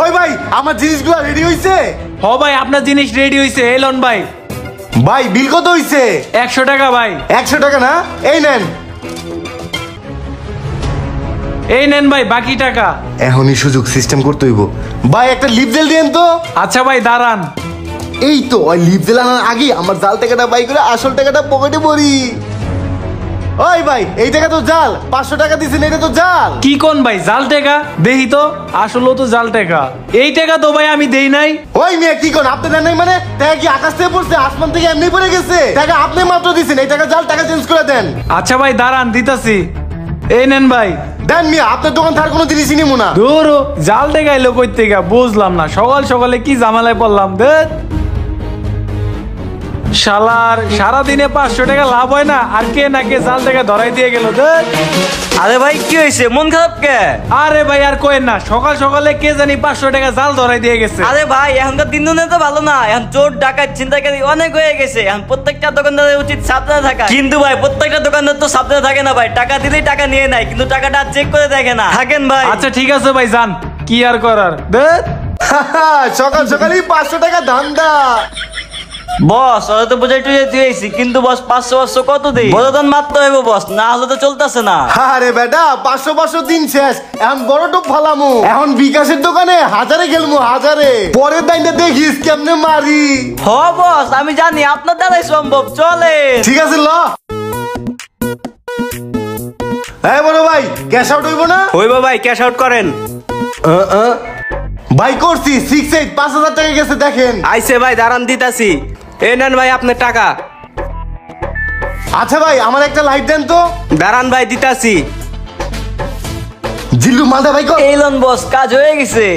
ওই ভাই আমার জিনিসগুলো রেডি হইছে? হ ভাই আপনার জিনিস রেডি হইছে, এলন ভাই। ভাই বিল কত হইছে? 100 টাকা ভাই। 100 টাকা না? এই নেন। এই নেন ভাই বাকি টাকা। এখনই সুযোগ সিস্টেম করতে হইব। ভাই একটা লিপ জেল দেন তো। আচ্ছা ভাই দাঁড়ান। এই তো ওই লিপ জেল আনার আগে আমার জাল টাকাটা বাই করে আসল টাকাটা পকেটে ভরি। ওই ভাই এই টাকা তো জাল, 500 টাকা দিছেন, এটা তো জাল। কি কোন ভাই জাল টাকা? দেখি তো, আসলে তো জাল টাকা। এই টাকা তো ভাই আমি দেই নাই। ওই মিয়া কি কোন আপনি দেন নাই মানে? টাকা কি আকাশ থেকে পড়ছে, আসমান থেকে এমনি পড়ে গেছে? টাকা আপনি মাত্র দিছেন, এই টাকা জাল, টাকা চেঞ্জ করে দেন। আচ্ছা ভাই দাঁড়ান দিতাছি। এই নেন ভাই। দেন মিয়া, আপনার দোকান থার কোনো জিনিসই নিমু না। দূর জাল টাকা এলো কই থেকে বুঝলাম না, সকাল সকালে কি ঝামেলায় পড়লাম। দেখ শালার সারাদিনে 500 টাকা লাভ হয় না, আর কে না কে জাল টাকা ধরাই দিয়ে গেল। দেখ আরে ভাই কি হয়েছে, মন খারাপ কে? আরে ভাই আর কোয়েন না, সকাল সকালে কে জানি 500 টাকা জাল ধরাই দিয়ে গেছে। আরে ভাই এখনকার দিন দিনে তো ভালো না, এখন চোর ডাকাত ছিনতাইকারী অনেক হয়ে গেছে। এখন প্রত্যেকটা দোকানদারের উচিত সাবধানে থাকা। কিন্তু ভাই প্রত্যেকটা দোকানদার তো সাবধানে থাকে না ভাই, টাকা দিলেই টাকা নিয়ে নেয়, কিন্তু টাকাটা চেক করে দেখে না। থাকেন ভাই। আচ্ছা ঠিক আছে ভাই যান, কি আর করার। দেখ সকাল সকালই 500 টাকা ধান্দা। বস ওরা তো বোঝাই টুয়ে দিয়েছি, কিন্তু বস 500 কত দেই? বড়দান মারতে হইব বস, না হলে তো চলতেছে না। আরে বেটা 500 দিন শেষ, এখন বড় টোপ ফালামু। এখন বিকাশের দোকানে হাজারে খেলমু, হাজারে। পরের দাইনটা দেখিস কেমনে মারি। হ বস আমি জানি আপনার দ্বারাই সম্ভব, চলে। ঠিক আছে ল। এই বড় ভাই ক্যাশ আউট হইব না? হইব ভাই, ক্যাশ আউট করেন। ভাই করছি 68 5000 টাকা গেছে দেখেন। আইছে ভাই দাঁড়ান দিতাছি। এই নেন ভাই আপনার টাকা। আচ্ছা ভাই আমার একটা লাইট দেন তো। দাঁড়ান ভাই দিতাছি। জিল্লু মালদা ভাই কর। এলন বস কাজ হয়ে গেছে।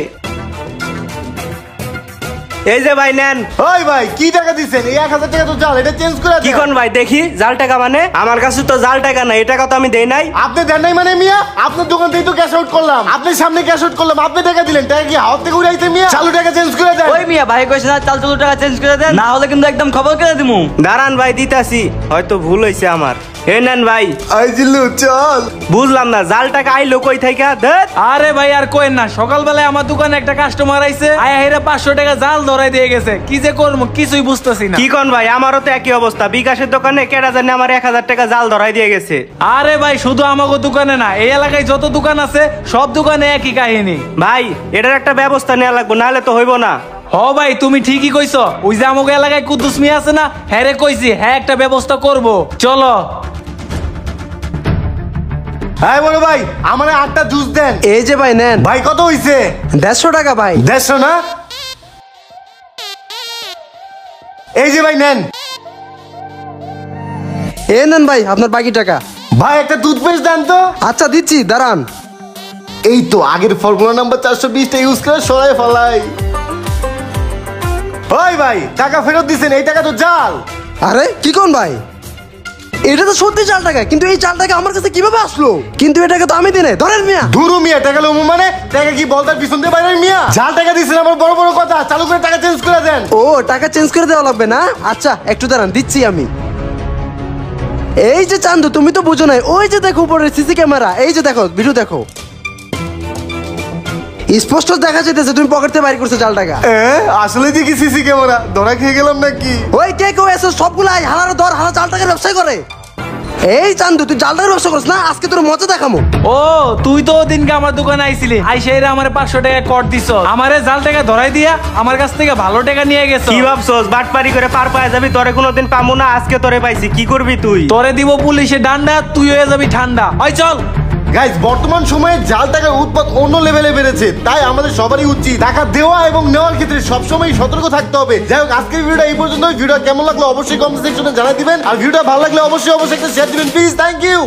এই যে ভাই নেন। ওই ভাই কি টাকা দিছেন? এই 1000 টাকা তো জাল, এটা চেঞ্জ করে কি দেন। কোন ভাই দেখি জাল টাকা মানে? আমার কাছে তো জাল টাকা নাই, এই টাকা তো আমি দেই নাই। আপনি দেন নাই মানে মিয়া? আপনার দোকান থেকে তো ক্যাশ আউট করলাম, আপনার সামনে ক্যাশ আউট করলাম, আপনি টাকা দিলেন। টাকা কি হাওয়া থেকে উড়াইছে মিয়া? চালু টাকা চেঞ্জ করে দেন। ওই মিয়া ভাই কইছে না চাল চুলো টাকা চেঞ্জ করে দেন, না হলে কিন্তু একদম খবর করে দিমু। দাঁড়ান ভাই দিতাছি, হয়তো ভুল হয়েছে আমার। এই নেন ভাই। আই জিল্লু চল। বুঝলাম না জাল টাকা আইলো কই থাইকা? দেখ আরে ভাই আর কোয়েন না, সকালবেলায় আমার দোকানে একটা কাস্টমার আইছে, আয়া হেরে 500 টাকা জাল ধরাই দিয়ে গেছে। কি যে করবো কিছুই বুঝতেছি না। কি কোন ভাই আমারও তো একই অবস্থা, বিকাশের দোকানে কেডা জানি আমার 1000 টাকা জাল ধরাই দিয়ে গেছে। আরে ভাই শুধু আমাকে দোকানে না, এই এলাকায় যত দোকান আছে সব দোকানে একই কাহিনী। ভাই এটার একটা ব্যবস্থা নেওয়া লাগবে, নাহলে তো হইব না। হ ভাই তুমি ঠিকই কইছো, ওই যে আমাকে এলাকায় কুদ্দুস মিয়া আছে না, হ্যাঁ রে কইছি, হ্যাঁ একটা ব্যবস্থা করব। চলো। হ্যাঁ বড় ভাই আমারে 8টা জুস দেন। এই যে ভাই নেন। ভাই কত হইছে? 150 টাকা ভাই। 150 না? এই যে ভাই নেন। এ নেন ভাই আপনার বাকি টাকা। ভাই একটা টুথপেস্ট দেন তো। আচ্ছা দিচ্ছি দাঁড়ান। এই তো আগের ফর্মুলা নাম্বার 420টা ইউজ করে সরাই ফেলাই। ওই ভাই টাকা ফেরত দিছেন, এই টাকা তো জাল। আরে কি কোন ভাই, এটা তো সত্যি চাল টাকা, কিন্তু এই চাল টাকা আমার কাছে কিভাবে আসলো? কিন্তু এই টাকা তো আমি দিই নাই, ধরেন মিয়া। ধুরু মিয়া টাকা লমু মানে? টাকা কি বলতার পিছন দিয়ে বাইরে মিয়া? জাল টাকা দিছেন আমার বড় বড় কথা, চালু করে টাকা চেঞ্জ করে দেন। ও টাকা চেঞ্জ করে দেওয়া লাগবে না? আচ্ছা একটু দাঁড়ান দিচ্ছি আমি। এই যে চান্দু তুমি তো বুঝো নাই, ওই যে দেখো উপরে সিসি ক্যামেরা, এই যে দেখো ভিডিও দেখো, স্পষ্ট দেখা যাইতেছে তুমি পকেট থেকে বাইর করছো জাল টাকা। আসলে দেখি সিসি ক্যামেরা, ধরা খেয়ে গেলাম নাকি? ওই কে কেউ এসে সবগুলো হালার ধর, হালা জাল টাকার ব্যবসা করে। এই চান্দু তুই জাল টাকার ব্যবসা করছ না, আজকে তোর মজা দেখামো। ও তুই তো ওদিনকে আমার দোকানে আইছিলি, আইসা আমার 500 টাকা কর দিছ, আমারে জাল টাকা ধরাই দিয়া আমার কাছ থেকে ভালো টাকা নিয়ে গেছো। কি ভাবছস বাটপারি করে পার পায়ে যাবি? তোরে কোনোদিন পামু না, আজকে তোরে পাইছি। কি করবি তুই? তোরে দিব পুলিশে ডান্ডা, তুই হয়ে যাবি ঠান্ডা। ওই চল। গাইস বর্তমান সময়ে জাল টাকার উৎপাদ অন্য লেভেলে বেড়েছে, তাই আমাদের সবারই উচিত টাকা দেওয়া এবং নেওয়ার ক্ষেত্রে সবসময় সতর্ক থাকতে হবে। যাই হোক আজকের ভিডিওটা এই পর্যন্ত। ভিডিও কেমন লাগলো অবশ্যই কমেন্ট সেকশনে জানাই দিবেন, আর ভিডিওটা ভালো লাগলে অবশ্যই একটা শেয়ার দিবেন প্লিজ। Thank you.